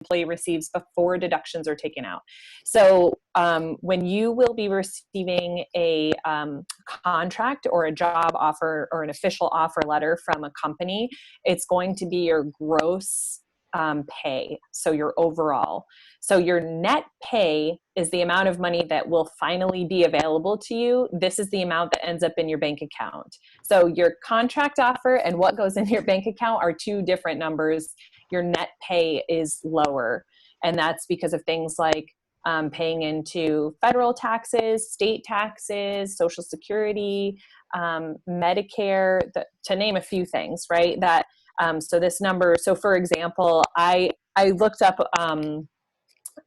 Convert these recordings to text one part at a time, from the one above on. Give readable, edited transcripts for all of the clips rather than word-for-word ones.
employee receives before deductions are taken out. So when you will be receiving a contract or a job offer or an official offer letter from a company, it's going to be your gross pay, so your overall. So your net pay is the amount of money that will finally be available to you. This is the amount that ends up in your bank account. So your contract offer and what goes in your bank account are two different numbers. Your net pay is lower, and that's because of things like paying into federal taxes, state taxes, Social Security, Medicare, to name a few things, right? That so this number, so for example, I looked up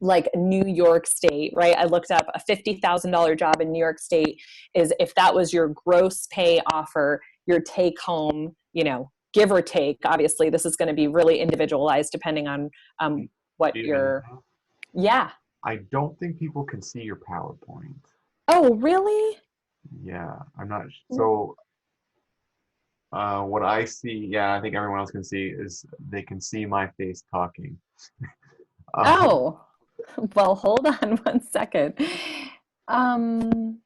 like New York State, right? I looked up a $50,000 job in New York State is if that was your gross pay offer, your take home, you know, give or take, obviously this is going to be really individualized depending on what your, yeah. I don't think people can see your PowerPoint. Oh, really? Yeah, I'm not, so what I see, yeah, I think everyone else can see is they can see my face talking. Oh, well, hold on one second. All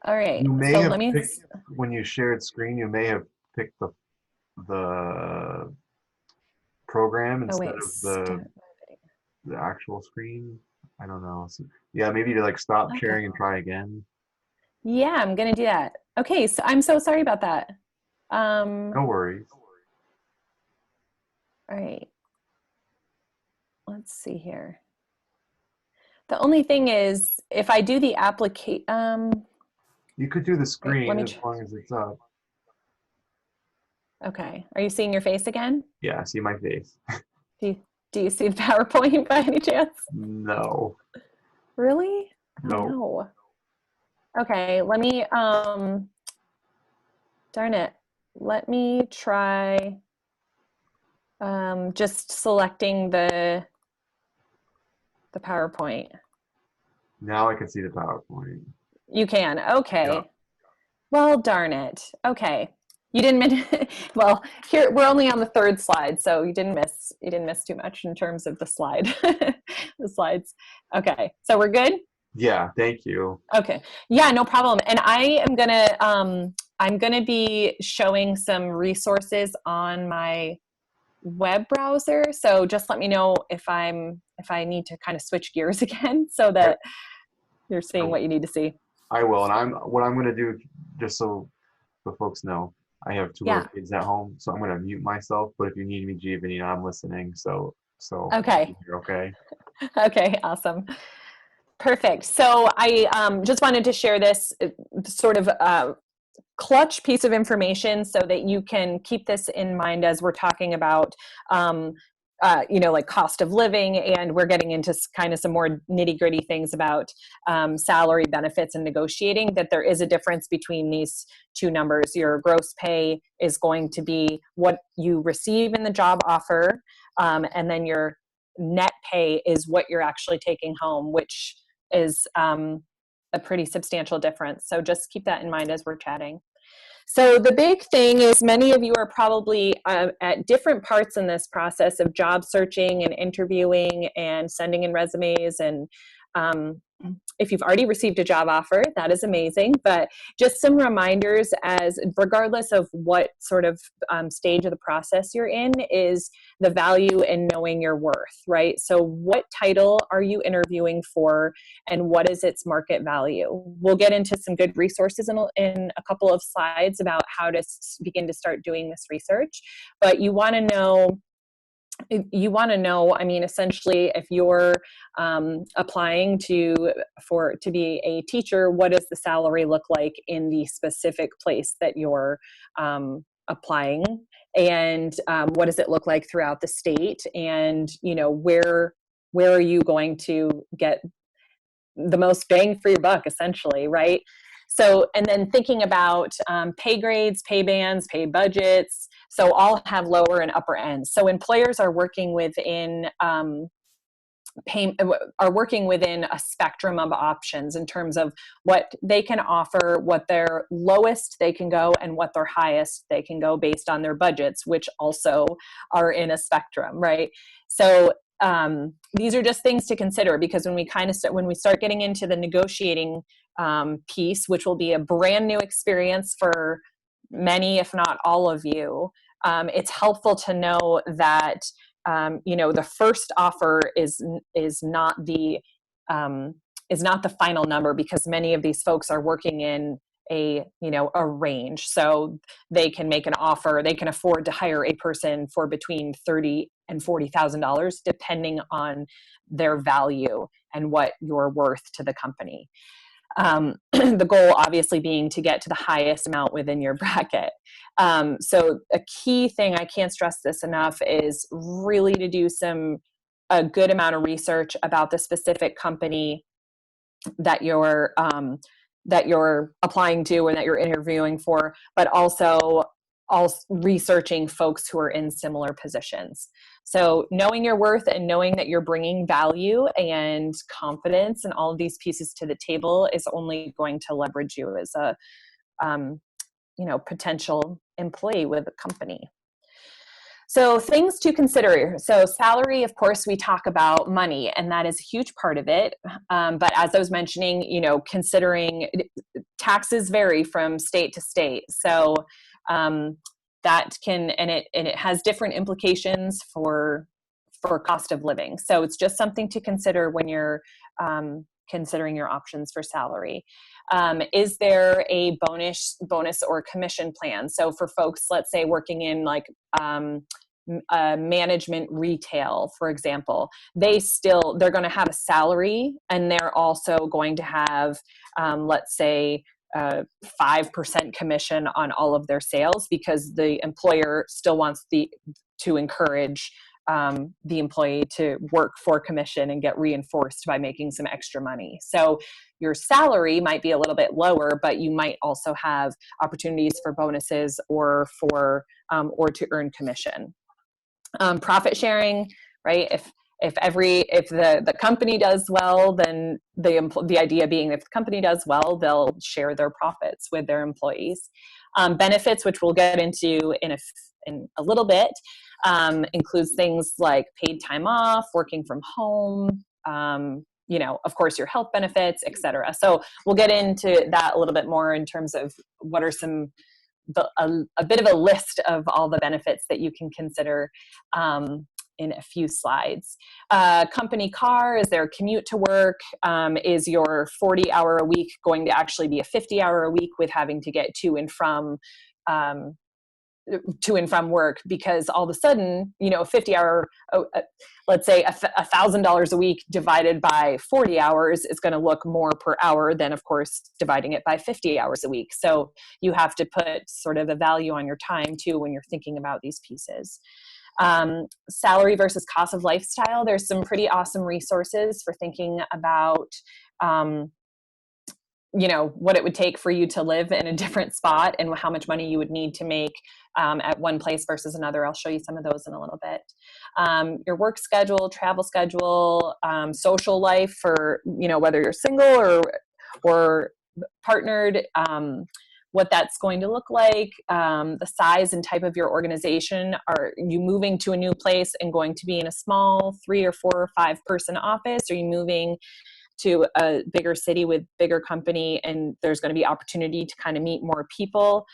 right, You may so have let me, picked, when you shared screen, you may have picked the program oh instead wait, of the actual screen. I don't know. So, yeah, maybe to like stop okay. sharing and try again. Yeah, I'm gonna do that. Okay, so I'm so sorry about that. No worries. All right, let's see here. The only thing is, if I do the application, You could do the wait, let screen me, as long as it's up. okay. Are you seeing your face again? Yeah, see my face. Do you, do you see the PowerPoint by any chance? No. Really? Oh No. no. Okay, let me, darn it. Let me try just selecting the PowerPoint. Now I can see the PowerPoint. You can, Yeah. okay. Well, darn it. Okay. You didn't miss, well, here we're only on the third slide, so you didn't miss too much in terms of the slide, the slides. Okay, so we're good? Yeah, thank you. Okay. Yeah, no problem. And I'm gonna be showing some resources on my web browser. So just let me know if I need to kind of switch gears again so I, that you're seeing what you need to see. I will, and what I'm gonna do, just so folks know, I have two little Yeah. kids at home, so I'm gonna mute myself. But if you need me, Giovanni, I'm listening. So Okay. you're okay. Okay, awesome. Perfect. So I just wanted to share this sort of clutch piece of information so that you can keep this in mind as we're talking about like cost of living, and we're getting into kind of some more nitty-gritty things about salary, benefits, and negotiating, that there is a difference between these two numbers. Your gross pay is going to be what you receive in the job offer, and then your net pay is what you're actually taking home, which is a pretty substantial difference. So just keep that in mind as we're chatting. So the big thing is many of you are probably at different parts in this process of job searching and interviewing and sending in resumes. And if you've already received a job offer, that is amazing. But just some reminders, as regardless of what sort of stage of the process you're in, is the value in knowing your worth, right? So what title are you interviewing for, and what is its market value? We'll get into some good resources in a couple of slides about how to begin to start doing this research. But you want to know, I mean, essentially, if you're applying to be a teacher, what does the salary look like in the specific place that you're applying, and what does it look like throughout the state, and where are you going to get the most bang for your buck, essentially, right? So, and then thinking about pay grades, pay bands, pay budgets. So all have lower and upper ends. So employers are working within a spectrum of options in terms of what they can offer, what their lowest they can go, and what their highest they can go based on their budgets, which also are in a spectrum, right? So these are just things to consider, because when we start getting into the negotiating piece, which will be a brand new experience for many, if not all of you, it's helpful to know that the first offer is not the final number, because many of these folks are working in a range. So they can make an offer, they can afford to hire a person for between $30,000 and $40,000, depending on their value and what you're worth to the company. The goal obviously being to get to the highest amount within your bracket. So a key thing, I can't stress this enough, is really to do a good amount of research about the specific company that you're applying to and that you're interviewing for, but also researching folks who are in similar positions. So knowing your worth and knowing that you're bringing value and confidence and all of these pieces to the table is only going to leverage you as a potential employee with a company. So things to consider. So salary, of course, we talk about money, and that is a huge part of it. But as I was mentioning, considering taxes vary from state to state. So that can, and it has different implications for cost of living. So it's just something to consider when you're considering your options for salary. Is there a bonus or commission plan? So for folks, let's say working in like management retail, for example, they're going to have a salary, and they're also going to have, let's say, 5% commission on all of their sales, because the employer still wants to encourage the employee to work for commission and get reinforced by making some extra money. So your salary might be a little bit lower, but you might also have opportunities for bonuses or to earn commission. Profit sharing, right? If the company does well, then the idea being, if the company does well, they'll share their profits with their employees. Benefits, which we'll get into in a little bit, includes things like paid time off, working from home, of course, your health benefits, et cetera. So we'll get into that a little bit more in terms of what are a bit of a list of all the benefits that you can consider in a few slides. Company car, is there a commute to work? Is your 40-hour a week going to actually be a 50-hour a week with having to get to and from work? Because all of a sudden, 50-hour, let's say $1,000 a week divided by 40 hours is going to look more per hour than, of course, dividing it by 50 hours a week. So you have to put sort of a value on your time too when you're thinking about these pieces. Salary versus cost of lifestyle. There's some pretty awesome resources for thinking about what it would take for you to live in a different spot and how much money you would need to make at one place versus another. I'll show you some of those in a little bit. Your work schedule, travel schedule, social life for, whether you're single or partnered, what that's going to look like, the size and type of your organization. Are you moving to a new place and going to be in a small 3 or 4 or 5 person office? Are you moving to a bigger city with bigger company and there's going to be opportunity to kind of meet more people?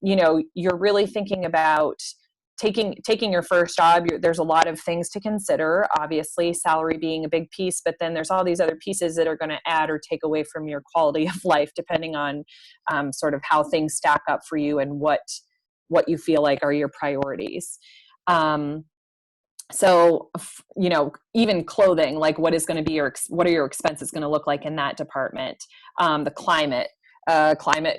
You're really thinking about taking your first job. There's a lot of things to consider, obviously salary being a big piece, but then there's all these other pieces that are going to add or take away from your quality of life, depending on sort of how things stack up for you and what you feel like are your priorities. So, even clothing, like what are your expenses going to look like in that department? The climate,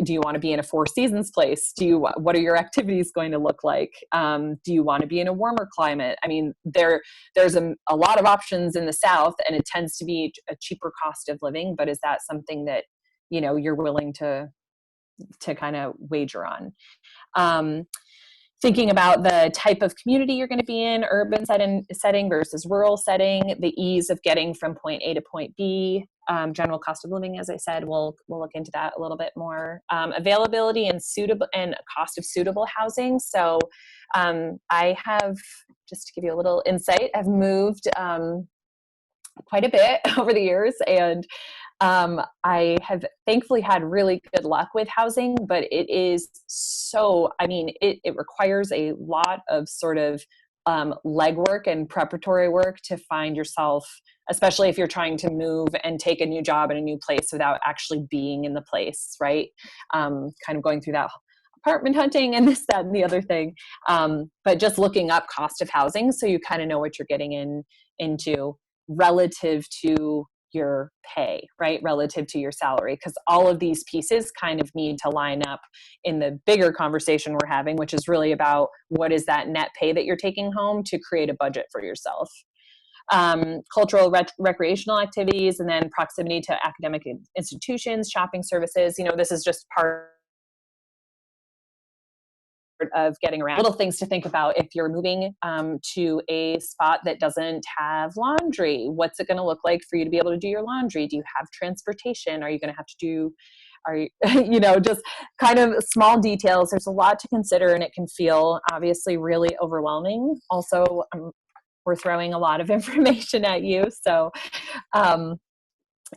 do you want to be in a 4 seasons place? What are your activities going to look like? Do you want to be in a warmer climate? I mean, there's a lot of options in the South, and it tends to be a cheaper cost of living, but is that something that, you're willing to kind of wager on? thinking about the type of community you're going to be in, urban setting versus rural setting, the ease of getting from point A to point B, general cost of living, as I said, we'll look into that a little bit more. Availability and cost of suitable housing. So I have, just to give you a little insight, I've moved quite a bit over the years, and I have thankfully had really good luck with housing, but it is so, I mean, it requires a lot of sort of legwork and preparatory work to find yourself, especially if you're trying to move and take a new job in a new place without actually being in the place, right? Kind of going through that apartment hunting and this, that, and the other thing. But just looking up cost of housing so you kind of know what you're getting into relative to your pay, right? Relative to your salary, because all of these pieces kind of need to line up in the bigger conversation we're having, which is really about what is that net pay that you're taking home to create a budget for yourself. Cultural recreational activities, and then proximity to academic institutions, shopping services. This is just part of getting around. Little things to think about if you're moving to a spot that doesn't have laundry. What's it going to look like for you to be able to do your laundry? Do you have transportation? Are you going to have to do, just kind of small details. There's a lot to consider, and it can feel obviously really overwhelming. Also, we're throwing a lot of information at you. So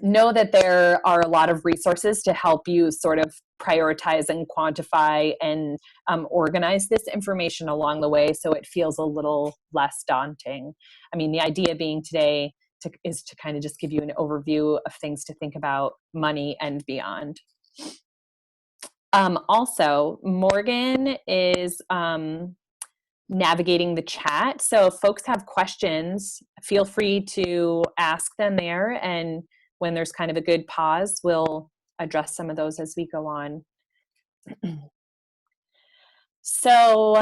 know that there are a lot of resources to help you sort of prioritize and quantify and organize this information along the way so it feels a little less daunting. I mean, the idea being today is to kind of just give you an overview of things to think about, money and beyond. Also, Morgan is navigating the chat. So if folks have questions, feel free to ask them there, and when there's kind of a good pause, we'll address some of those as we go on. So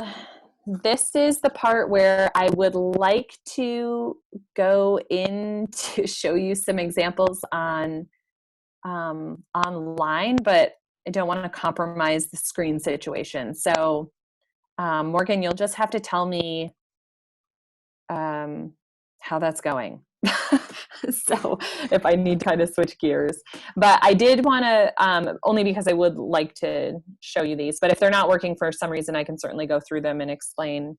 this is the part where I would like to go in to show you some examples on online, but I don't want to compromise the screen situation. So Morgan, you'll just have to tell me how that's going. So if I need to kind of switch gears, but I did want to, only because I would like to show you these, but if they're not working for some reason, I can certainly go through them and explain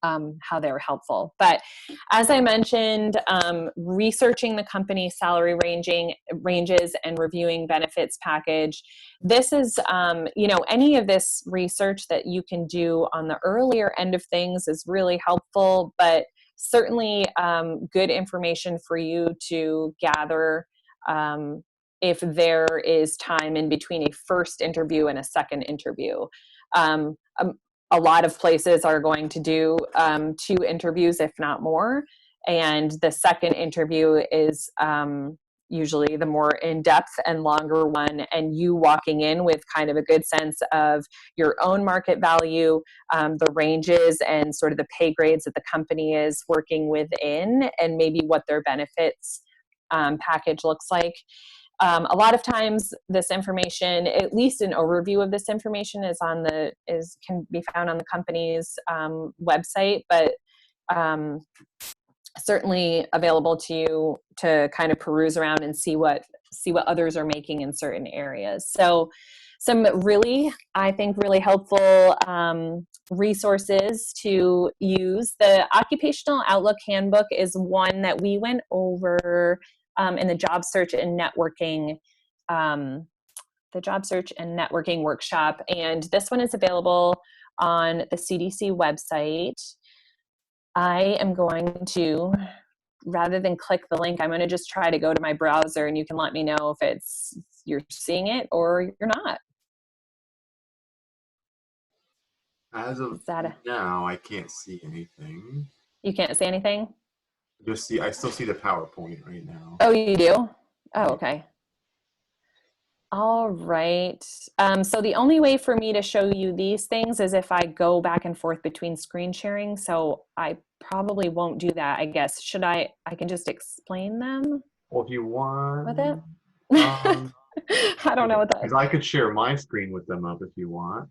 how they're helpful. But as I mentioned, researching the company salary ranges and reviewing benefits package. This is, any of this research that you can do on the earlier end of things is really helpful, but certainly good information for you to gather if there is time in between a first interview and a second interview. A lot of places are going to do 2 interviews, if not more. And the second interview is usually the more in-depth and longer one, and you walking in with kind of a good sense of your own market value, the ranges and sort of the pay grades that the company is working within, and maybe what their benefits package looks like. A lot of times this information, at least an overview of this information, can be found on the company's website, but certainly available to you to kind of peruse around and see what others are making in certain areas. So some really helpful resources to use. The Occupational Outlook Handbook is one that we went over in the job search and networking workshop, and this one is available on the CDC website. I am going to, rather than click the link, I'm going to just try to go to my browser, and you can let me know if you're seeing it or you're not. As of now, I can't see anything. You can't see anything? I still see the PowerPoint right now. Oh, you do? Oh, okay. All right. So the only way for me to show you these things is if I go back and forth between screen sharing. So I probably won't do that, I guess. I can just explain them? Well, if you want. With it? I don't know what that is. Because I could share my screen with them up if you want.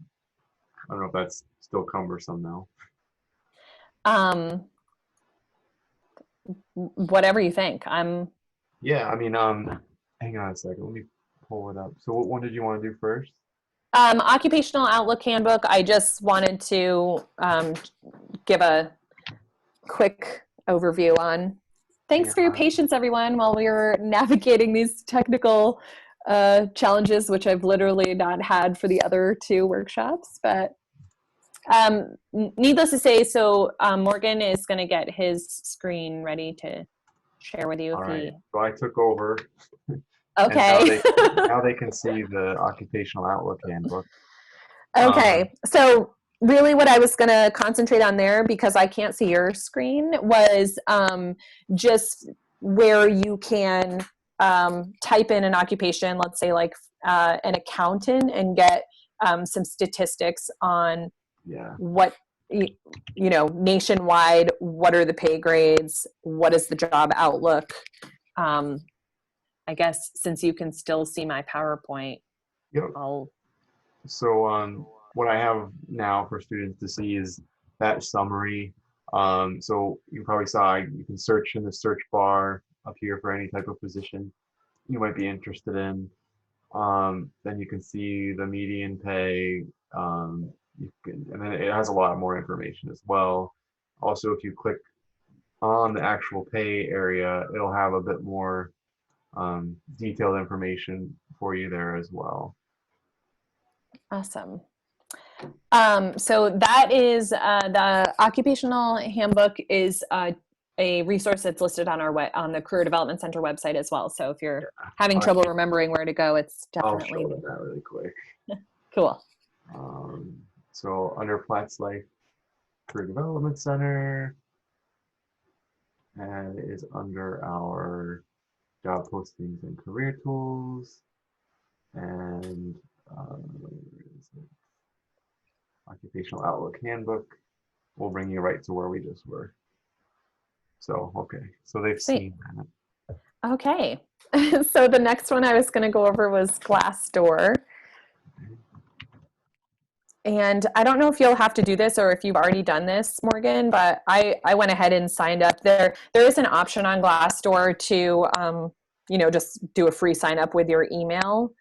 I don't know if that's still cumbersome now. Um, whatever you think. Yeah, I mean, hang on a second. Let me pull it up. So what one did you want to do first? Occupational Outlook Handbook. I just wanted to give a quick overview on. Thanks Yeah, for your patience, everyone, while we were navigating these technical challenges, which I've literally not had for the other two workshops. But needless to say, so Morgan is going to get his screen ready to share with you all if right. he. So I took over, and Okay. now they can see the Occupational Outlook Handbook. Okay. So really what I was going to concentrate on there, because I can't see your screen, was just where you can type in an occupation, let's say like an accountant, and get some statistics on Yeah. what, nationwide, what are the pay grades, what is the job outlook. I guess since you can still see my PowerPoint, Yep. I'll. So what I have now for students to see is that summary. So you probably saw you can search in the search bar up here for any type of position you might be interested in. Then you can see the median pay. And then it has a lot more information as well. Also, if you click on the actual pay area, it'll have a bit more detailed information for you there as well. Awesome. So that is the Occupational Handbook is a resource that's listed on on the Career Development Center website as well. So if you're having trouble remembering where to go, it's I'll definitely show them that really quick. cool. So under Platts Life Career Development Center, and it is under our job postings and career tools, and where is it? Occupational Outlook Handbook will bring you right to where we just were. So, okay, so they've Sweet. seen that. Okay. So the next one I was going to go over was Glassdoor. And I don't know if you'll have to do this or if you've already done this, Morgan, but I went ahead and signed up. There is an option on Glassdoor to, just do a free sign up with your email.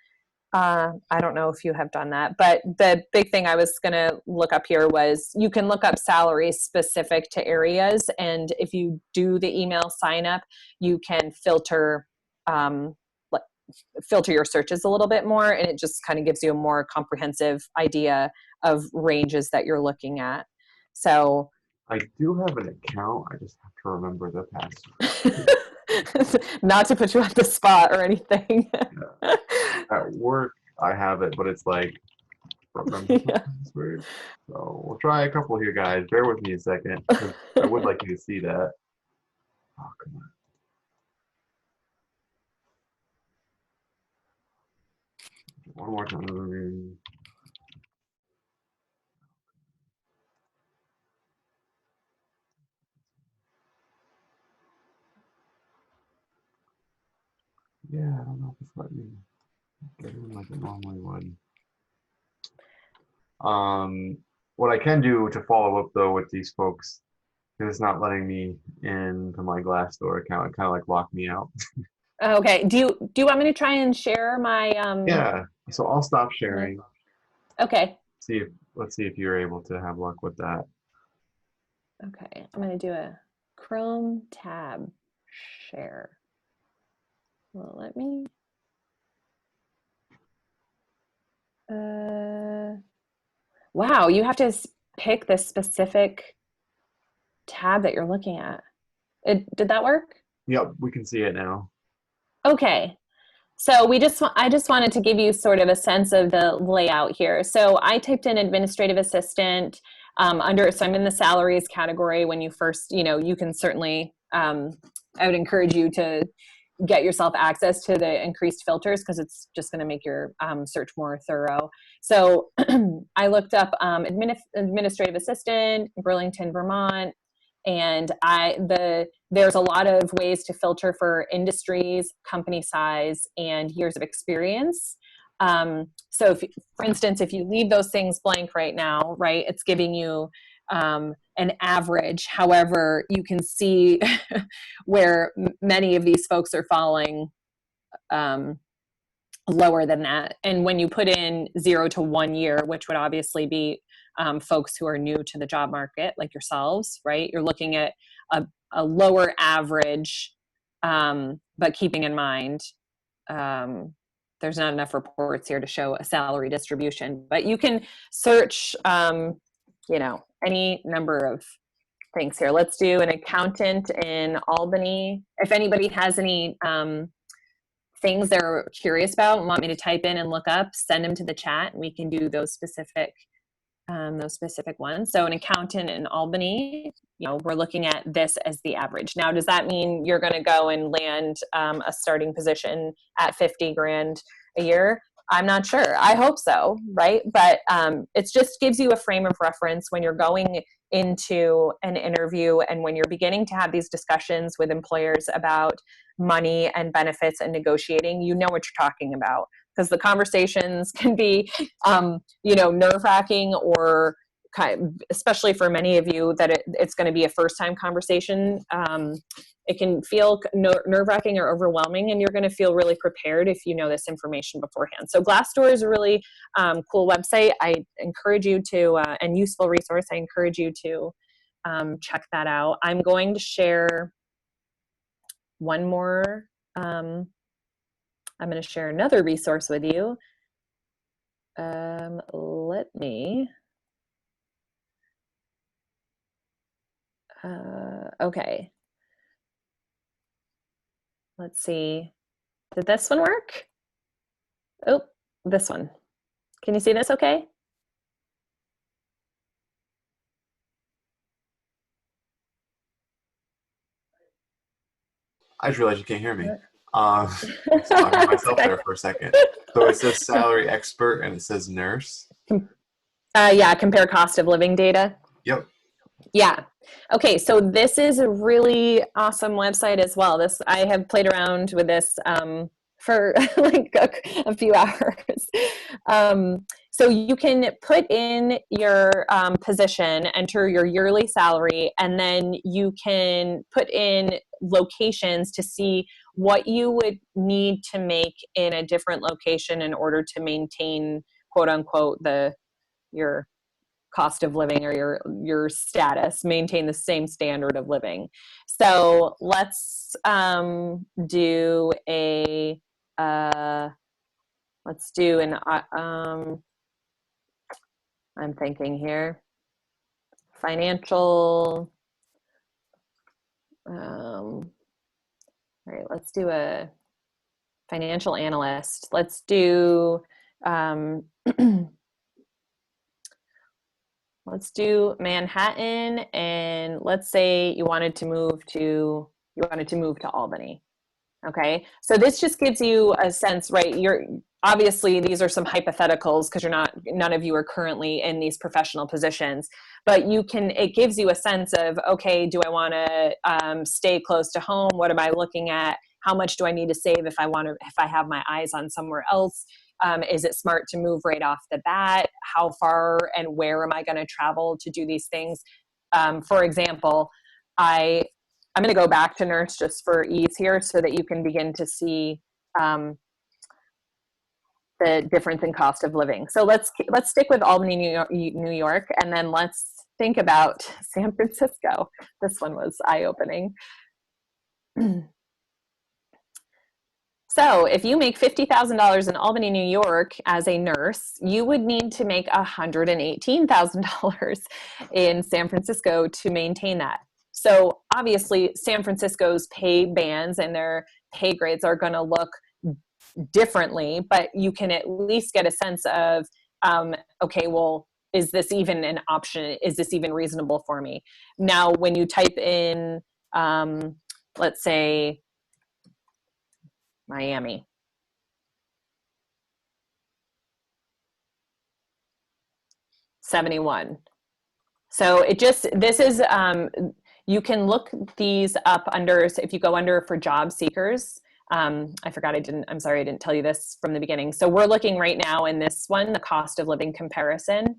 I don't know if you have done that, but the big thing I was going to look up here was you can look up salaries specific to areas. And if you do the email sign up, you can filter your searches a little bit more, and it just kind of gives you a more comprehensive idea of ranges that you're looking at. So I do have an account. I just have to remember the password. not to put you on the spot or anything. Yeah. At work, I have it, but it's like remember the password. So we'll try a couple here, guys. Bear with me a second, because I would like you to see that. Oh, come on. One more time. Yeah, I don't know if it's letting me get in like it normally would. What I can do to follow up though with these folks, because it's not letting me into my Glassdoor account, it kind of like locked me out. Okay. Do you want me to try and share my Yeah, so I'll stop sharing. Okay. Let's see if you're able to have luck with that. Okay. I'm going to do a Chrome tab share. Well, let me wow, you have to pick the specific tab that you're looking at. Did that work? Yep, we can see it now. Okay. So I just wanted to give you sort of a sense of the layout here. So I typed in administrative assistant so I'm in the salaries category. When you first, you can certainly, I would encourage you to get yourself access to the increased filters, because it's just going to make your search more thorough. So I looked up administrative assistant, Burlington, Vermont, and there's a lot of ways to filter for industries, company size, and years of experience. So if, for instance, if you leave those things blank right now, right, it's giving you an average. However, you can see where many of these folks are falling lower than that. And when you put in 0 to 1 year, which would obviously be folks who are new to the job market, like yourselves, right? You're looking at a lower average, but keeping in mind, there's not enough reports here to show a salary distribution. But you can search, you know, any number of things here. Let's do an accountant in Albany. If anybody has any things they're curious about and want me to type in and look up, send them to the chat, and we can do those specific ones. So an accountant in Albany, you know, we're looking at this as the average. Now, does that mean you're going to go and land a starting position at 50 grand a year? I'm not sure. I hope so, right? But it just gives you a frame of reference when you're going into an interview and when you're beginning to have these discussions with employers about money and benefits and negotiating. You know what you're talking about, because the conversations can be, you know, nerve-wracking, or especially for many of you that it's going to be a first-time conversation. It can feel nerve-wracking or overwhelming, and you're going to feel really prepared if you know this information beforehand. So Glassdoor is a really cool website. I encourage you to, and useful resource. I encourage you to check that out. I'm going to share one more. I'm going to share another resource with you. Let me. Okay. Let's see. Did this one work? Oh, this one. Can you see this okay? I just realized you can't hear me. I was talking to myself there for a second. So it says salary expert and it says nurse. Yeah, compare cost of living data. Yep. Yeah. Okay, so this is a really awesome website as well. I have played around with this for like a few hours. So you can put in your position, enter your yearly salary, and then you can put in locations to see what you would need to make in a different location in order to maintain, quote unquote, your cost of living or your status, maintain the same standard of living. So let's do an I'm thinking here, financial, all right, let's do a financial analyst. Let's do let's do Manhattan, and let's say you wanted to move to Albany. Okay, so this just gives you a sense, right? Obviously these are some hypotheticals because none of you are currently in these professional positions, but it gives you a sense of, okay, do I want to stay close to home? What am I looking at? How much do I need to save if I have my eyes on somewhere else? Is it smart to move right off the bat? How far and where am I going to travel to do these things? For example, I'm going to go back to nurse just for ease here so that you can begin to see the difference in cost of living. So let's stick with Albany, New York, and then let's think about San Francisco. This one was eye-opening. So if you make $50,000 in Albany, New York as a nurse, you would need to make $118,000 in San Francisco to maintain that. So obviously San Francisco's pay bands and their pay grades are going to look differently, but you can at least get a sense of, okay, well, is this even an option? Is this even reasonable for me? Now, when you type in, let's say, Miami, $71. So this is, you can look these up under, so if you go under for job seekers, I'm sorry, I didn't tell you this from the beginning. So we're looking right now in this one, the cost of living comparison.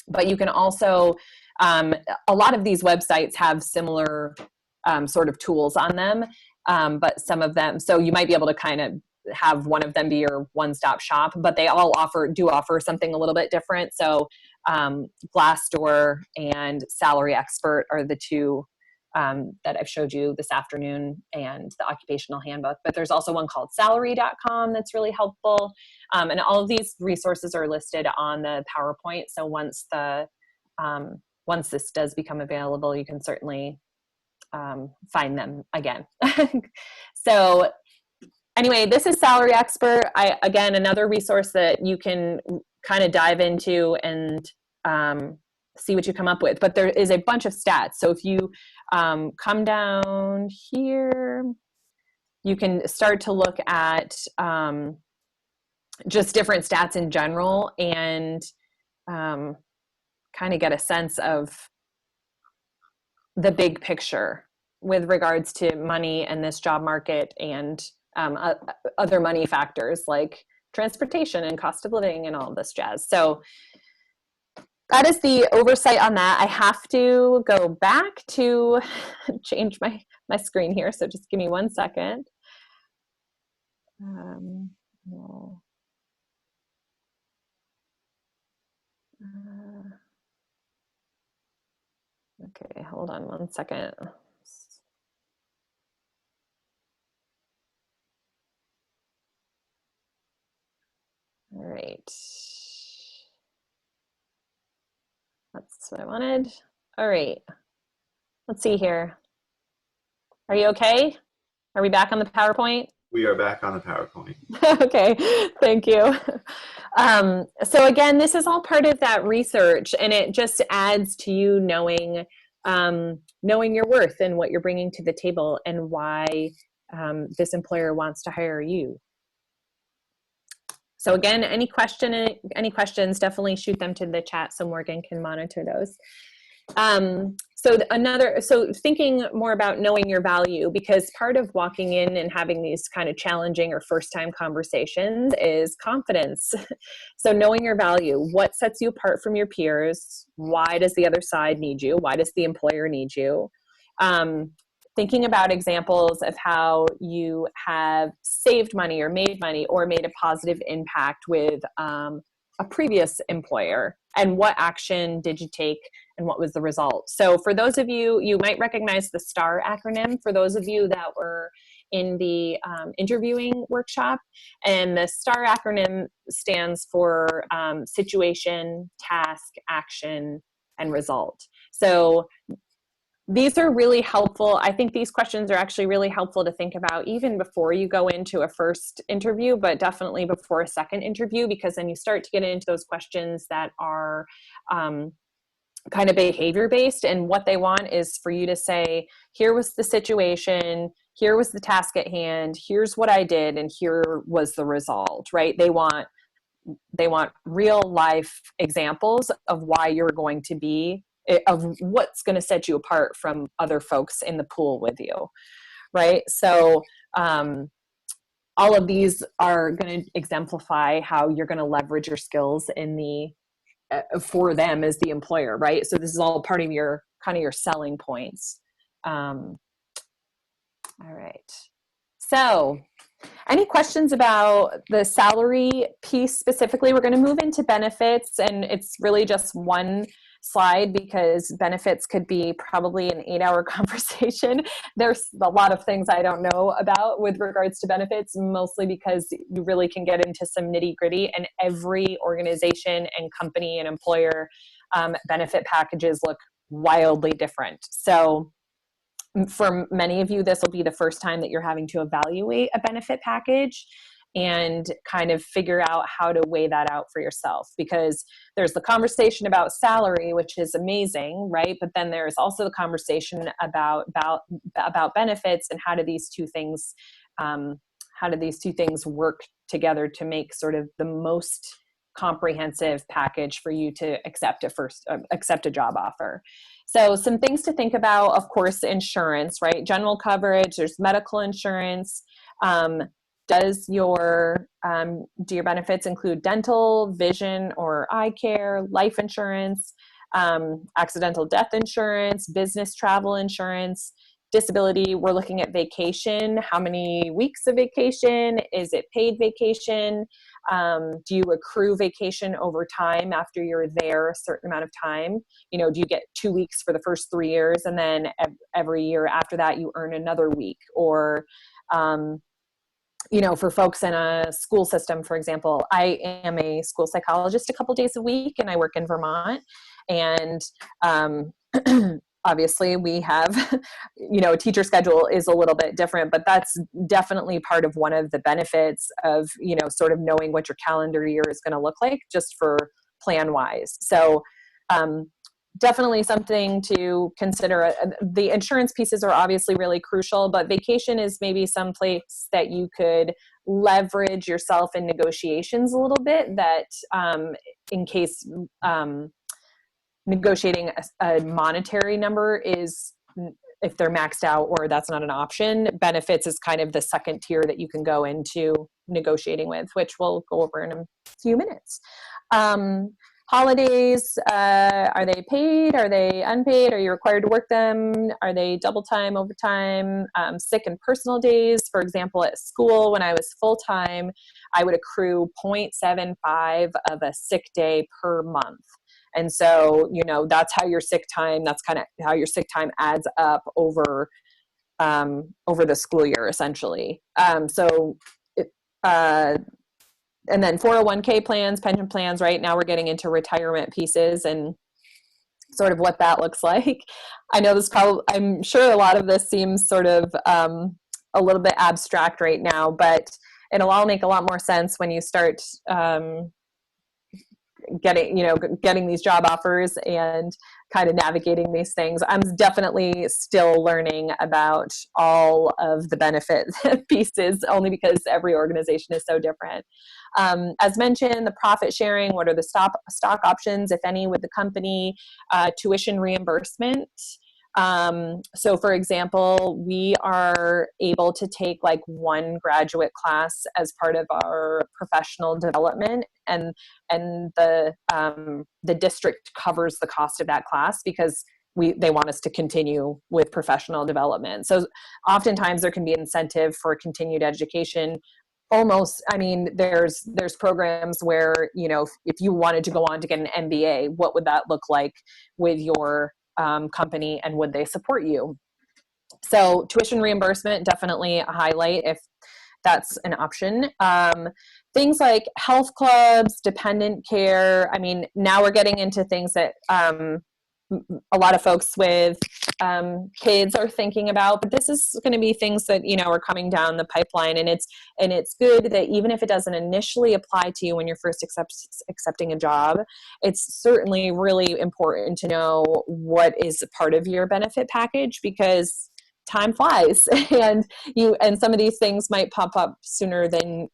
But you can also, a lot of these websites have similar sort of tools on them, but some of them, so you might be able to kind of have one of them be your one-stop shop, but they all do offer something a little bit different. So Glassdoor and Salary Expert are the two that I've showed you this afternoon, and the occupational handbook. But there's also one called salary.com that's really helpful. And all of these resources are listed on the PowerPoint. So once this does become available, you can certainly find them again. So anyway, this is Salary Expert. Again, another resource that you can kind of dive into and see what you come up with. But there is a bunch of stats. So if you come down here, you can start to look at just different stats in general, and kind of get a sense of the big picture with regards to money and this job market, and other money factors like transportation and cost of living and all this jazz. So that is the oversight on that. I have to go back to change my screen here. So just give me 1 second. Okay, hold on 1 second. All right. That's what I wanted. All right. Let's see here. Are you okay? Are we back on the PowerPoint? We are back on the PowerPoint. Okay, thank you. So again, this is all part of that research, and it just adds to you knowing your worth and what you're bringing to the table, and why this employer wants to hire you. So again, any questions, definitely shoot them to the chat so Morgan can monitor those. So thinking more about knowing your value, because part of walking in and having these kind of challenging or first time conversations is confidence. So knowing your value, what sets you apart from your peers? Why does the other side need you? Why does the employer need you? Thinking about examples of how you have saved money or made a positive impact with a previous employer, and what action did you take and what was the result. So for those of you, you might recognize the STAR acronym for those of you that were in the interviewing workshop. And the STAR acronym stands for situation, task, action, and result. So these are really helpful. I think these questions are actually really helpful to think about even before you go into a first interview, but definitely before a second interview, because then you start to get into those questions that are kind of behavior based. And what they want is for you to say, here was the situation, here was the task at hand, here's what I did, and here was the result, right? They want real life examples of why you're going to be, of what's going to set you apart from other folks in the pool with you, right? So all of these are going to exemplify how you're going to leverage your skills in the for them as the employer, right? So this is all part of your kind of your selling points. All right. So any questions about the salary piece specifically? We're going to move into benefits, and it's really just one slide because benefits could be probably an 8-hour conversation. There's a lot of things I don't know about with regards to benefits, mostly because you really can get into some nitty gritty, and every organization and company and employer benefit packages look wildly different. So for many of you, this will be the first time that you're having to evaluate a benefit package and kind of figure out how to weigh that out for yourself, because there's the conversation about salary, which is amazing, right? But then there's also the conversation about benefits, and how do these two things work together to make sort of the most comprehensive package for you to accept a job offer. So some things to think about, of course, insurance, right? General coverage, there's medical insurance, Do your benefits include dental, vision, or eye care, life insurance, accidental death insurance, business travel insurance, disability? We're looking at vacation. How many weeks of vacation? Is it paid vacation? Do you accrue vacation over time after you're there a certain amount of time? Do you get 2 weeks for the first 3 years and then every year after that you earn another week? Or, for folks in a school system, for example, I am a school psychologist a couple days a week and I work in Vermont. And obviously we have, a teacher schedule is a little bit different, but that's definitely part of one of the benefits of, sort of knowing what your calendar year is going to look like just for plan wise. So, definitely something to consider. The insurance pieces are obviously really crucial, but vacation is maybe some place that you could leverage yourself in negotiations a little bit, that in case negotiating a monetary number is, if they're maxed out or that's not an option, benefits is kind of the second tier that you can go into negotiating with, which we'll go over in a few minutes. Holidays, are they paid? Are they unpaid? Are you required to work them? Are they double time, overtime? Sick and personal days. For example, at school, when I was full-time, I would accrue 0.75 of a sick day per month. And so, that's how your sick time, that's kind of how your sick time adds up over the school year, essentially. And then 401k plans, pension plans. Right now we're getting into retirement pieces and sort of what that looks like. I know I'm sure a lot of this seems sort of a little bit abstract right now, but it'll all make a lot more sense when you start getting these job offers and kind of navigating these things. I'm definitely still learning about all of the benefit pieces, only because every organization is so different. As mentioned, the profit sharing, what are the stock options, if any, with the company, tuition reimbursement. So for example, we are able to take like one graduate class as part of our professional development, and the district covers the cost of that class because they want us to continue with professional development. So oftentimes there can be incentive for continued education. There's programs where, if you wanted to go on to get an MBA, what would that look like with your company, and would they support you? So tuition reimbursement, definitely a highlight if that's an option. Things like health clubs, dependent care. Now we're getting into things that a lot of folks with kids are thinking about, but this is going to be things that are coming down the pipeline, and it's good that even if it doesn't initially apply to you when you're first accepting a job, it's certainly really important to know what is a part of your benefit package, because time flies and some of these things might pop up sooner than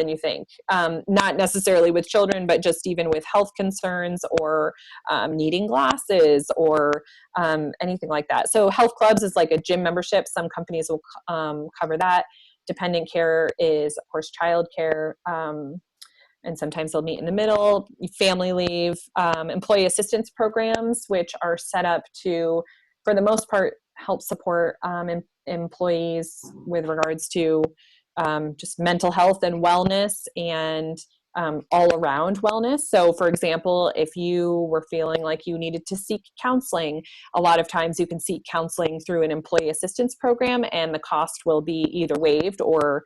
you think. Not necessarily with children, but just even with health concerns or needing glasses or anything like that. So health clubs is like a gym membership. Some companies will cover that. Dependent care is, of course, child care. And sometimes they'll meet in the middle. Family leave, employee assistance programs, which are set up to, for the most part, help support employees with regards to just mental health and wellness and all around wellness. So for example, if you were feeling like you needed to seek counseling, a lot of times you can seek counseling through an employee assistance program, and the cost will be either waived or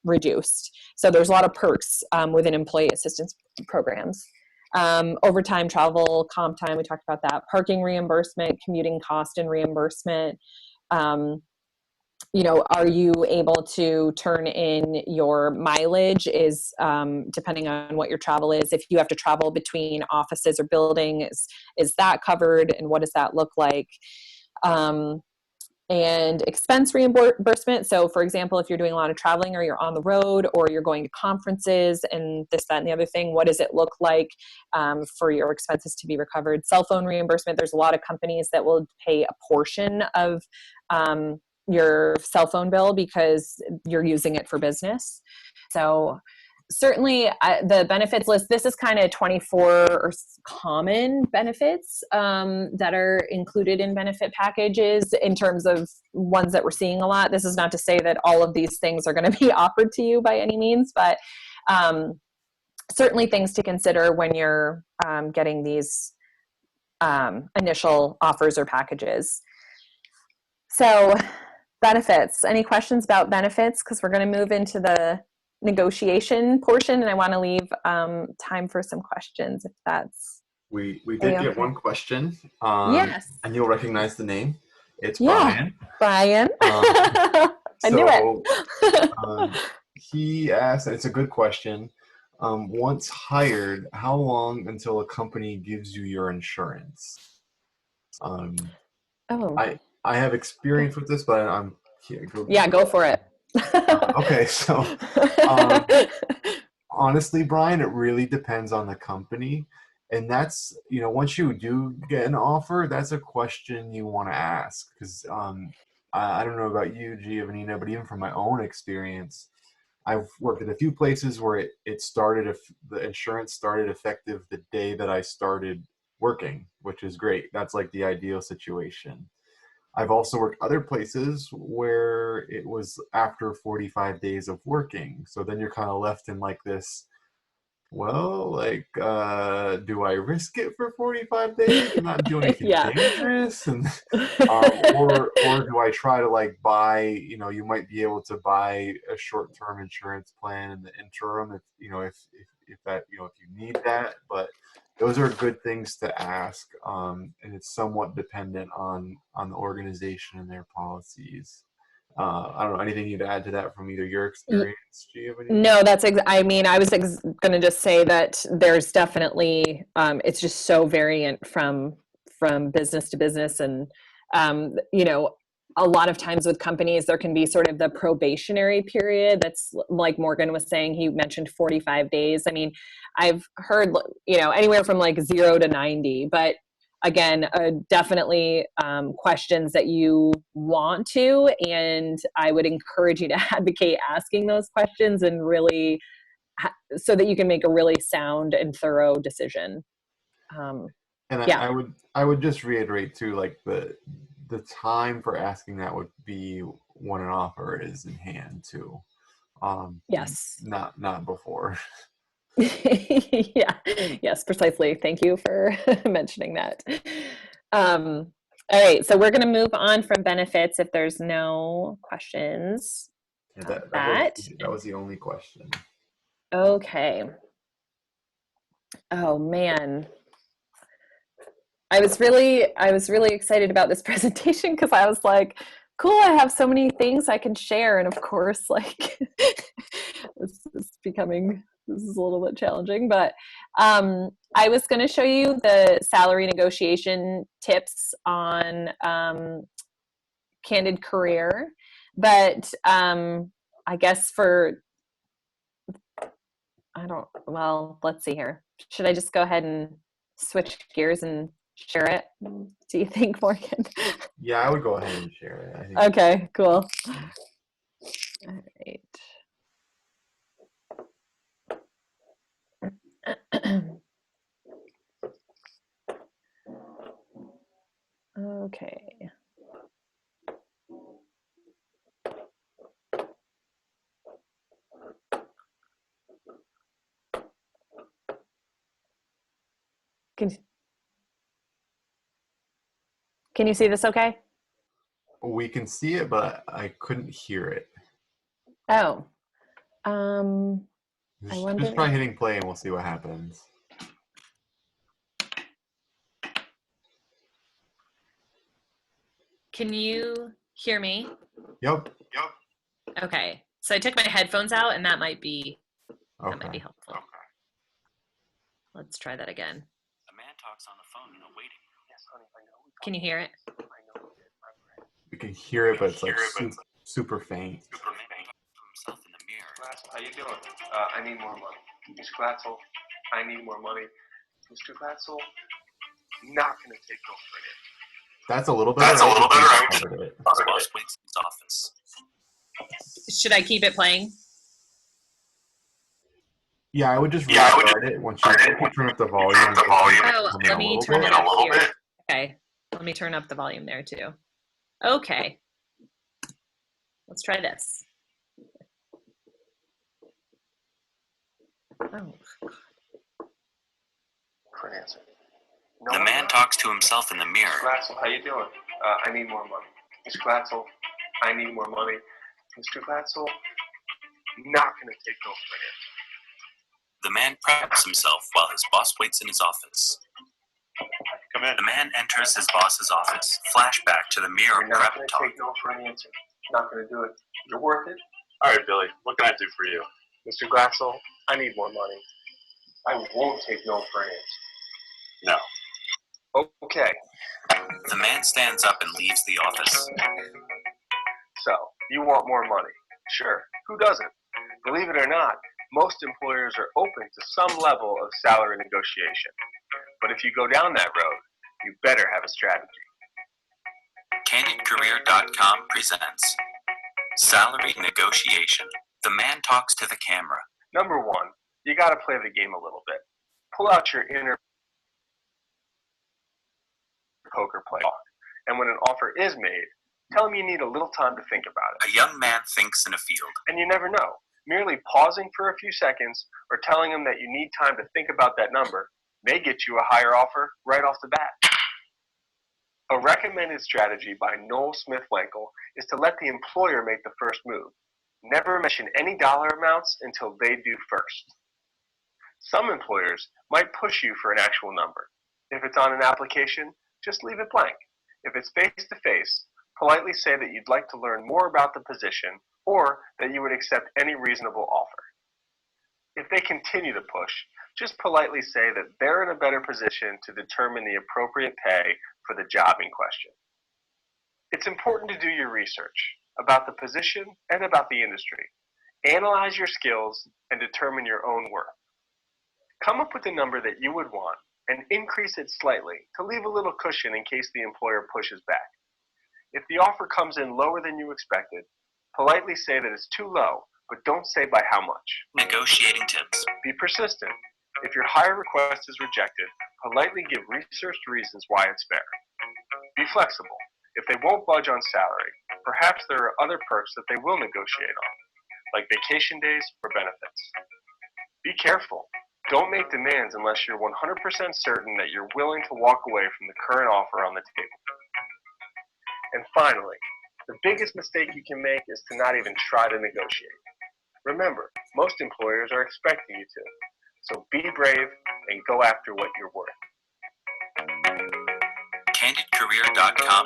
reduced. So there's a lot of perks within employee assistance programs. Overtime, travel, comp time, we talked about that. Parking reimbursement, commuting cost and reimbursement. Are you able to turn in your mileage? Is depending on what your travel is. If you have to travel between offices or buildings, is that covered, and what does that look like? And expense reimbursement. So for example, if you're doing a lot of traveling or you're on the road or you're going to conferences and this, that, and the other thing, what does it look like for your expenses to be recovered? Cell phone reimbursement. There's a lot of companies that will pay a portion of your cell phone bill because you're using it for business. So certainly the benefits list, this is kind of 24 common benefits that are included in benefit packages in terms of ones that we're seeing a lot. This is not to say that all of these things are going to be offered to you by any means, but certainly things to consider when you're getting these initial offers or packages. So benefits, any questions about benefits? Because we're going to move into the negotiation portion, and I want to leave time for some questions if that's we did get one question. Yes. And you'll recognize the name. It's Yeah. Brian. I knew it. He asked, it's a good question. Once hired, how long until a company gives you your insurance? I have experience with this, but I'm here. Go for it. Okay, so honestly, Brian, it really depends on the company. And that's, once you do get an offer, that's a question you want to ask. Because I don't know about you, Giovannina, but even from my own experience, I've worked at a few places where it started, the insurance started effective the day that I started working, which is great. That's like the ideal situation. I've also worked other places where it was after 45 days of working. So then you're kind of left in like this, well, like, do I risk it for 45 days and not do anything dangerous? And or do I try to like buy, you might be able to buy a short-term insurance plan in the interim if that, if you need that. But those are good things to ask, and it's somewhat dependent on the organization and their policies. I don't know, anything you'd add to that from either your experience, Giovanni? No, I was going to just say that there's definitely, it's just so variant from business to business. And, a lot of times with companies, there can be sort of the probationary period. That's like Morgan was saying, he mentioned 45 days. I mean, I've heard, anywhere from like 0 to 90, but again, definitely questions that you want to, and I would encourage you to advocate asking those questions and really so that you can make a really sound and thorough decision. I would just reiterate too, like the time for asking that would be when an offer is in hand too. Yes. Not before. Yeah. Yes, precisely. Thank you for mentioning that. All right. So we're going to move on from benefits if there's no questions. Yeah, that was the only question. Okay. Oh man. I was really excited about this presentation because I was like, cool, I have so many things I can share. And of course, like this is a little bit challenging, but I was going to show you the salary negotiation tips on Candid Career, but I guess let's see here. Should I just go ahead and switch gears and share it? Do you think, Morgan? Yeah, I would go ahead and share it. I think. Okay, cool. All right. Okay. Can you see this okay? We can see it, but I couldn't hear it. Oh. Just try hitting play and we'll see what happens. Can you hear me? Yep. Okay. So I took my headphones out and that might be helpful. Okay. Let's try that again. A man talks on the phone in a waiting room. Yes, honey, I know. Can you hear it? We can hear it, but it's like super faint. Himself in the mirror. How you doing? I need more money. Miss Glatzel, I need more money. Mr. Glatzel, not gonna take no for it. That's a little better. That's a little better. I covered it. Boss waits in his office. Should I keep it playing? Yeah, I would just Yeah, I would restart it once you turn up the volume. Oh, let me turn it bit. up here. Okay, let me turn up the volume there too. Okay, let's try this. Oh, For an answer. The man talks to himself in the mirror. Glatzel, how you doing? I need more money. Mr. Glatzel, I need more money. Mr. Glatzel, not gonna take no for an answer. The man preps himself while his boss waits in his office. Come in. The man enters his boss's office. Flashback to the mirror You're not prep gonna talk. take no for an answer. Not gonna do it. You're worth it. All right, Billy, what can I do for you? Mr. Glatzel, I need more money. I won't take no for an answer. No. Okay, The man stands up and leaves the office. so you want more money. Sure, who doesn't? Believe it or not, most employers are open to some level of salary negotiation. But if you go down that road, you better have a strategy. CandidCareer.com presents Salary Negotiation. The man talks to the camera. Number one, you gotta play the game a little bit. Pull out your inner poker player. And when an offer is made, tell them you need a little time to think about it. A young man thinks in a field. And you never know. Merely pausing for a few seconds or telling them that you need time to think about that number may get you a higher offer right off the bat. A recommended strategy by Noel Smith Wankel is to let the employer make the first move. Never mention any dollar amounts until they do first. Some employers might push you for an actual number. If it's on an application, just leave it blank. If it's face-to-face, politely say that you'd like to learn more about the position or that you would accept any reasonable offer. If they continue to push, just politely say that they're in a better position to determine the appropriate pay for the job in question. It's important to do your research about the position and about the industry. Analyze your skills and determine your own worth. Come up with a number that you would want and increase it slightly to leave a little cushion in case the employer pushes back. If the offer comes in lower than you expected, politely say that it's too low, but don't say by how much. Negotiating tips. Be persistent. If your hire request is rejected, politely give researched reasons why it's fair. Be flexible. If they won't budge on salary, perhaps there are other perks that they will negotiate on, like vacation days or benefits. Be careful. Don't make demands unless you're 100% certain that you're willing to walk away from the current offer on the table. And finally, the biggest mistake you can make is to not even try to negotiate. Remember, most employers are expecting you to. So be brave and go after what you're worth. CandidCareer.com.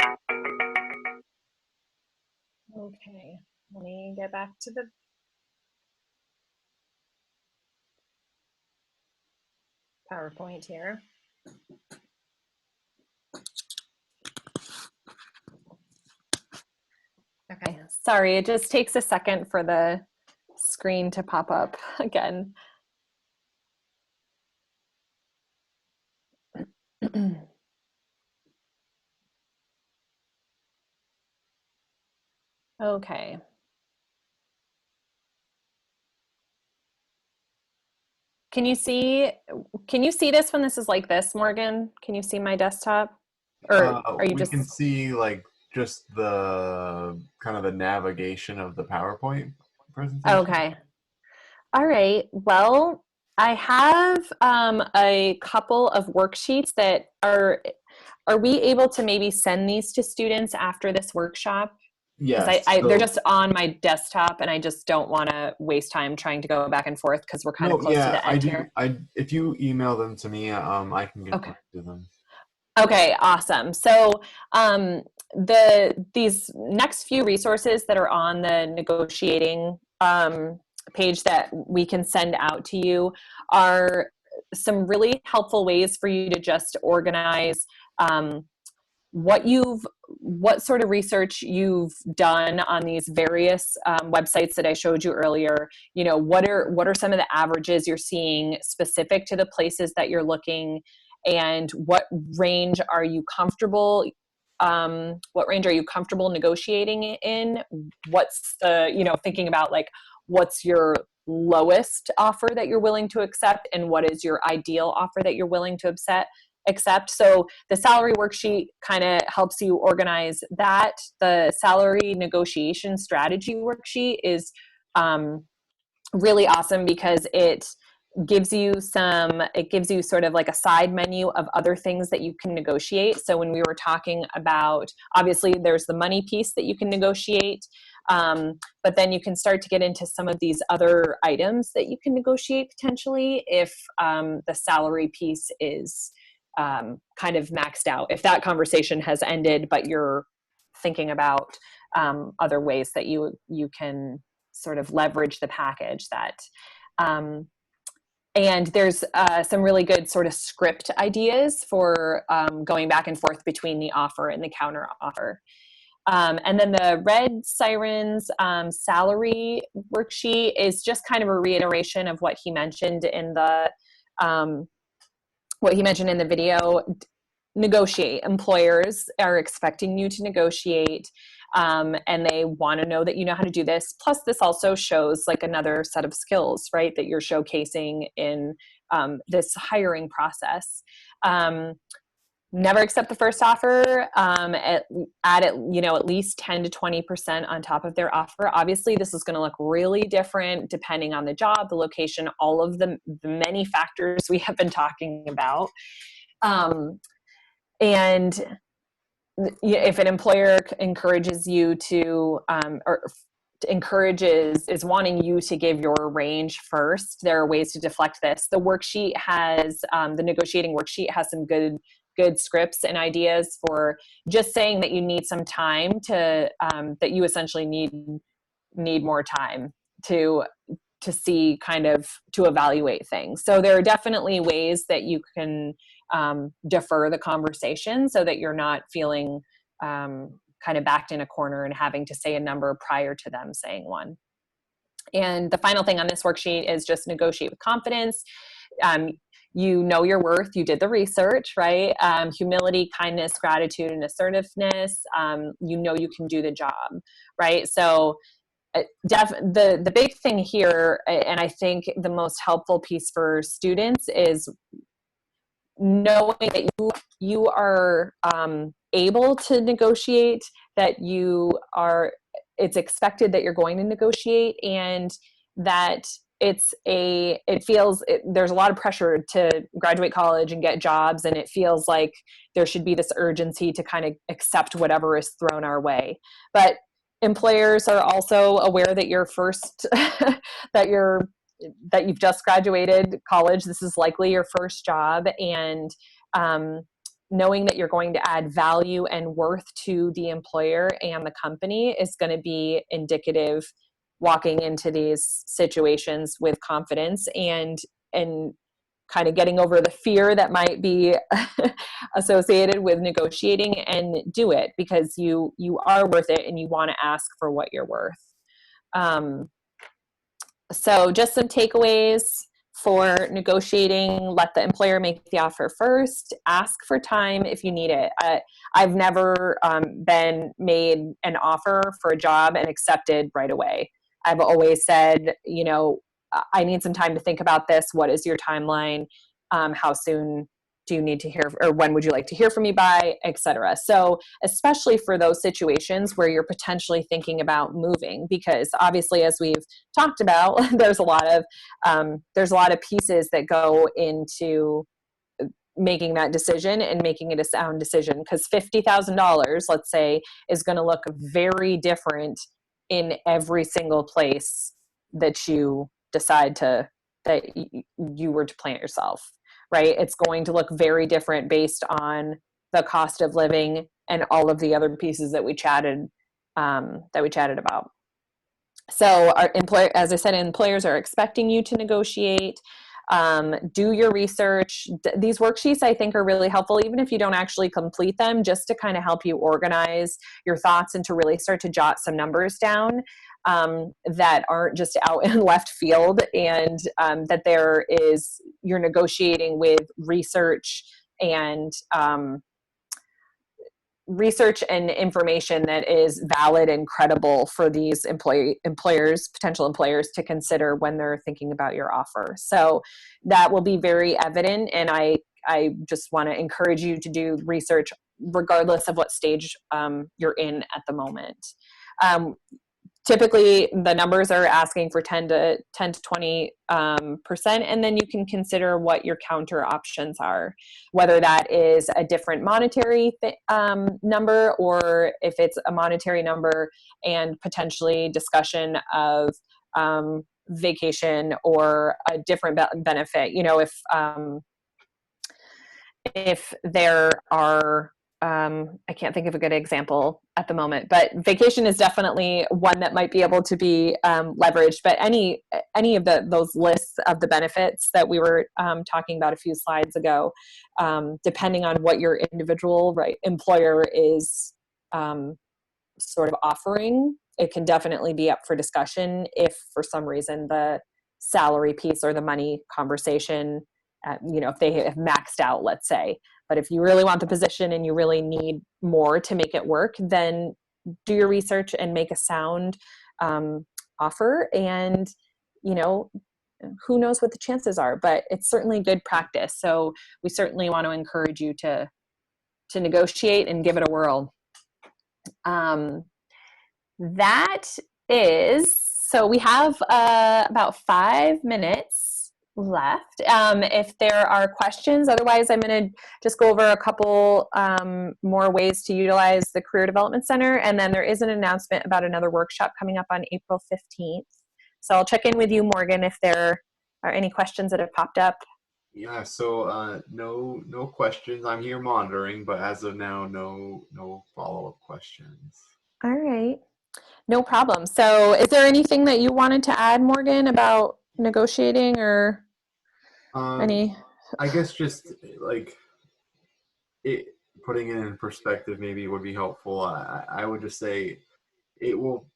okay. Let me get back to the PowerPoint here. Okay, sorry, it just takes a second for the screen to pop up again. Okay. Can you see this when this is like this, Morgan? Can you see my desktop? Or are you we just can see like just the kind of the navigation of the PowerPoint presentation. okay? All right. Well, I have a couple of worksheets that are we able to maybe send these to students after this workshop? Yes. They're just on my desktop, and I just don't want to waste time trying to go back and forth because we're kind of close to the end here. If you email them to me, I can get Okay. back to them. Okay, awesome. So these next few resources that are on the negotiating page that we can send out to you are some really helpful ways for you to just organize what sort of research you've done on these various websites that I showed you earlier. You know, what are some of the averages you're seeing specific to the places that you're looking, and what range are you comfortable what range are you comfortable negotiating in? What's the, thinking about like, what's your lowest offer that you're willing to accept, and what is your ideal offer that you're willing to accept. So the salary worksheet kind of helps you organize that. The salary negotiation strategy worksheet is really awesome because it gives you sort of like a side menu of other things that you can negotiate. So when we were talking about, obviously there's the money piece that you can negotiate, but then you can start to get into some of these other items that you can negotiate potentially if the salary piece is kind of maxed out. If that conversation has ended, but you're thinking about other ways that you can sort of leverage the package that and there's some really good sort of script ideas for going back and forth between the offer and the counter offer. And then the Red Sirens salary worksheet is just kind of a reiteration of what he mentioned in the video. Negotiate. Employers are expecting you to negotiate, and they want to know that you know how to do this. Plus, this also shows like another set of skills, right, that you're showcasing in this hiring process. Never accept the first offer. At least 10 to 20% on top of their offer. Obviously, this is going to look really different depending on the job, the location, all of the many factors we have been talking about. And if an employer encourages you to, is wanting you to give your range first, there are ways to deflect this. The worksheet has, the negotiating worksheet has some good scripts and ideas for just saying that you need some time to, that you essentially need more time to see kind of to evaluate things. So there are definitely ways that you can defer the conversation so that you're not feeling kind of backed in a corner and having to say a number prior to them saying one. And the final thing on this worksheet is just negotiate with confidence. You know your worth, you did the research, right? Humility, kindness, gratitude, and assertiveness. You know you can do the job, right? So the big thing here, and I think the most helpful piece for students, is knowing that you are able to negotiate, that it's expected that you're going to negotiate, and that there's a lot of pressure to graduate college and get jobs, and it feels like there should be this urgency to kind of accept whatever is thrown our way. But employers are also aware that that you've just graduated college. This is likely your first job, and knowing that you're going to add value and worth to the employer and the company is going to be indicative walking into these situations with confidence and kind of getting over the fear that might be associated with negotiating, and do it because you are worth it and you want to ask for what you're worth. So just some takeaways for negotiating: let the employer make the offer first. Ask for time if you need it. I've never been made an offer for a job and accepted right away. I've always said, I need some time to think about this. What is your timeline? How soon do you need to hear, or when would you like to hear from me by, etc. So especially for those situations where you're potentially thinking about moving, because obviously, as we've talked about, there's a lot of pieces that go into making that decision and making it a sound decision, because $50,000, let's say, is going to look very different in every single place that you decide that you were to plant yourself, right? It's going to look very different based on the cost of living and all of the other pieces that we chatted about. So as I said, employers are expecting you to negotiate. Do your research. These worksheets, I think, are really helpful, even if you don't actually complete them, just to kind of help you organize your thoughts and to really start to jot some numbers down that aren't just out in left field, and that you're negotiating with research and research and information that is valid and credible for these employers, potential employers, to consider when they're thinking about your offer. So that will be very evident, and I just want to encourage you to do research regardless of what stage you're in at the moment. Typically, the numbers are asking for 10 to 20%, and then you can consider what your counter options are, whether that is a different monetary number, or if it's a monetary number and potentially discussion of vacation or a different benefit. You know, if there are I can't think of a good example at the moment, but vacation is definitely one that might be able to be leveraged. But any of those lists of the benefits that we were talking about a few slides ago, depending on what your individual employer is sort of offering, it can definitely be up for discussion if for some reason the salary piece or the money conversation, if they have maxed out, let's say. But if you really want the position and you really need more to make it work, then do your research and make a sound offer. And, who knows what the chances are, but it's certainly good practice. So we certainly want to encourage you to negotiate and give it a whirl. So we have about 5 minutes left. If there are questions, otherwise I'm going to just go over a couple more ways to utilize the Career Development Center. And then there is an announcement about another workshop coming up on April 15th. So I'll check in with you, Morgan, if there are any questions that have popped up. Yeah, so no questions. I'm here monitoring, but as of now, no follow-up questions. All right. No problem. So is there anything that you wanted to add, Morgan, about negotiating or any? I guess just like putting it in perspective maybe would be helpful. I would just say it'll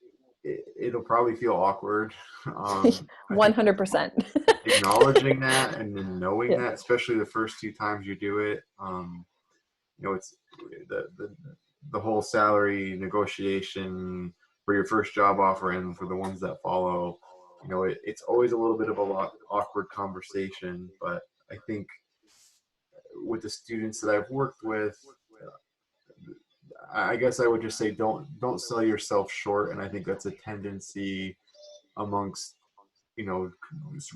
probably feel awkward. 100%. Acknowledging that and then knowing that, especially the first 2 times you do it, it's the whole salary negotiation for your first job offer and for the ones that follow. It's always a little bit of a awkward conversation, but I think with the students that I've worked with, I guess I would just say don't sell yourself short. And I think that's a tendency amongst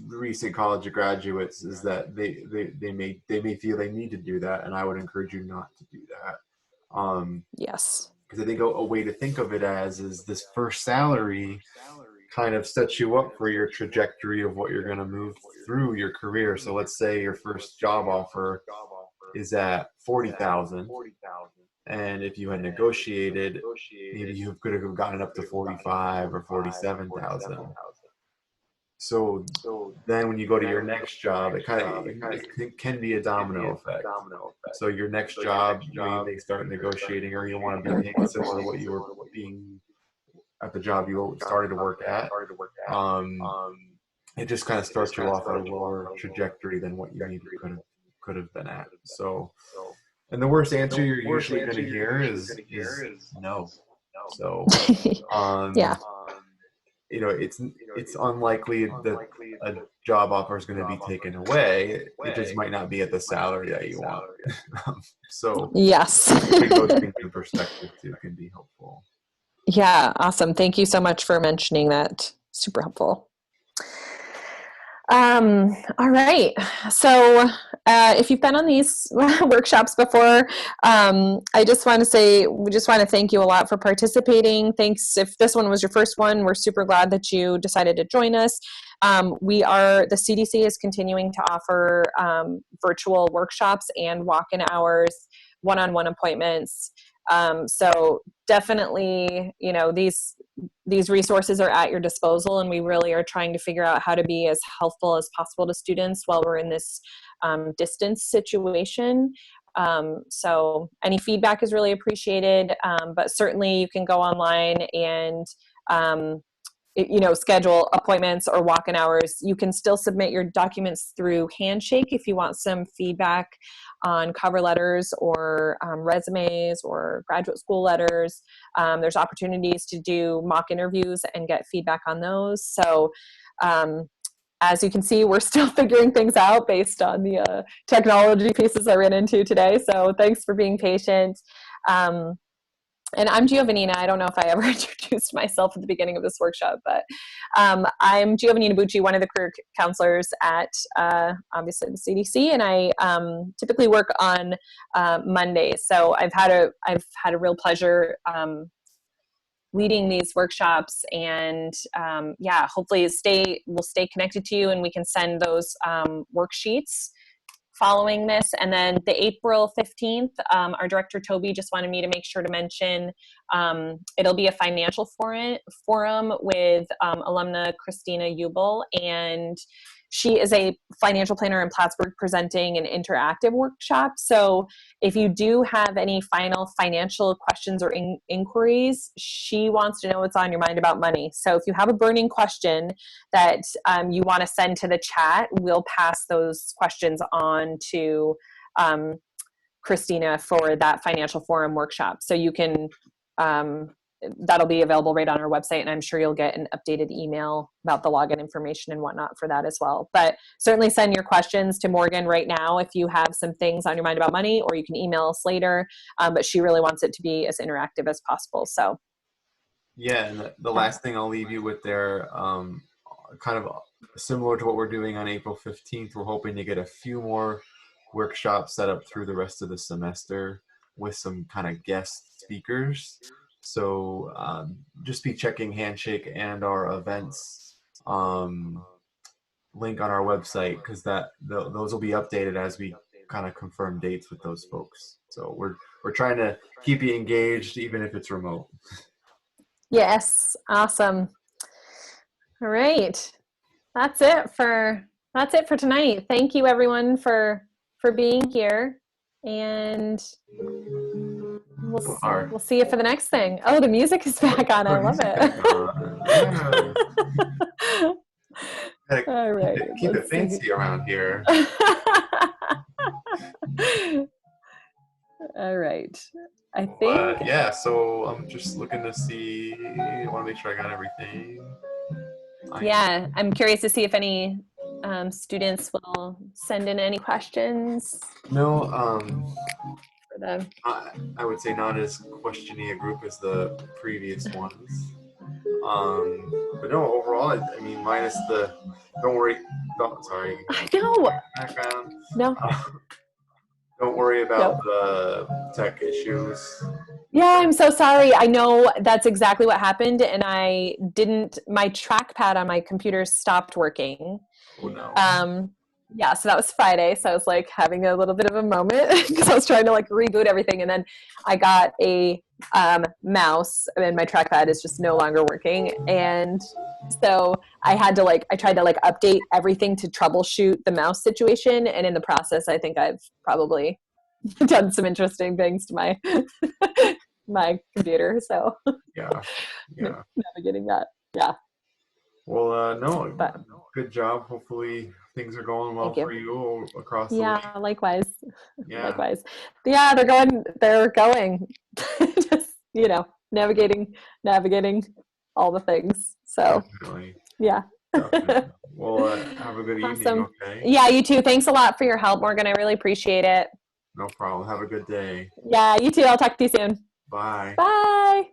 recent college graduates, is that they may feel they need to do that, and I would encourage you not to do that. Yes. Because I think a way to think of it is this first salary kind of sets you up for your trajectory of what you're going to move through your career. So let's say your first job offer is at $40,000, and if you had negotiated, maybe you could have gotten up to 45 or 47,000. So then when you go to your next job, it can be a domino effect. So your next job, you may start negotiating, or you want to be paid similar to what you were being at the job you started to work at. It just kind of starts you off at a lower trajectory than what you could have been at. So, and the worst answer you're usually going to hear is no. So, yeah. It's unlikely that a job offer is going to be taken away. It just might not be at the salary that you want. So yes. take those things in perspective too can be helpful. Yeah, awesome. Thank you so much for mentioning that. Super helpful. All right. So if you've been on these workshops before, I just want to say, we just want to thank you a lot for participating. Thanks. If this one was your first one, we're super glad that you decided to join us. The CDC is continuing to offer virtual workshops and walk-in hours, one-on-one appointments. So definitely, these resources are at your disposal, and we really are trying to figure out how to be as helpful as possible to students while we're in this distance situation. So any feedback is really appreciated, but certainly you can go online and schedule appointments or walk-in hours. You can still submit your documents through Handshake if you want some feedback on cover letters or resumes or graduate school letters. There's opportunities to do mock interviews and get feedback on those. So as you can see, we're still figuring things out based on the technology pieces I ran into today. So thanks for being patient. And I'm Giovannina. I don't know if I ever introduced myself at the beginning of this workshop, but I'm Giovannina Bucci, one of the career counselors at obviously the CDC, and I typically work on Mondays. So I've had a real pleasure leading these workshops, and hopefully we'll stay connected to you, and we can send those worksheets following this. And then the April 15th, our director Toby just wanted me to make sure to mention it'll be a financial forum with alumna Christina Ubel, and she is a financial planner in Plattsburgh presenting an interactive workshop. So if you do have any final financial questions or inquiries, she wants to know what's on your mind about money. So if you have a burning question that you want to send to the chat, we'll pass those questions on to Christina for that financial forum workshop. So you can, that'll be available right on our website, and I'm sure you'll get an updated email about the login information and whatnot for that as well. But certainly send your questions to Morgan right now if you have some things on your mind about money, or you can email us later. But she really wants it to be as interactive as possible. So Yeah, and the last thing I'll leave you with there, kind of similar to what we're doing on April 15th, we're hoping to get a few more workshops set up through the rest of the semester with some kind of guest speakers. So just be checking Handshake and our events link on our website, because those will be updated as we kind of confirm dates with those folks. So we're trying to keep you engaged even if it's remote. yes, awesome. All right, that's it for tonight. Thank you everyone for being here, and we'll see you for the next thing. Oh, the music is back on. I love it. All right. Keep it fancy around here. All right. I think. Yeah, so I'm just looking to see. I want to make sure I got everything. Yeah, I'm curious to see if any students will send in any questions. No, For them. I would say not as questiony a group as the previous ones. But no, overall, I mean, minus the, sorry. I know. Background. No. Don't worry about the tech issues. Yeah, I'm so sorry. I know that's exactly what happened, and my trackpad on my computer stopped working. Oh no. Yeah, so that was Friday. So I was like having a little bit of a moment because I was trying to like reboot everything. And then I got a mouse, and my trackpad is just no longer working. And so I tried to update everything to troubleshoot the mouse situation. And in the process, I think I've probably done some interesting things to my, my computer. So Yeah. navigating that. Yeah. Well, no, good job. Hopefully things are going well for you across the week. Likewise. Yeah. Likewise. Yeah, they're going. Just, navigating all the things. So Definitely. yeah. Definitely. Well, have a good Awesome. evening, okay? Yeah, you too. Thanks a lot for your help, Morgan. I really appreciate it. No problem. Have a good day. Yeah, you too. I'll talk to you soon. Bye. Bye.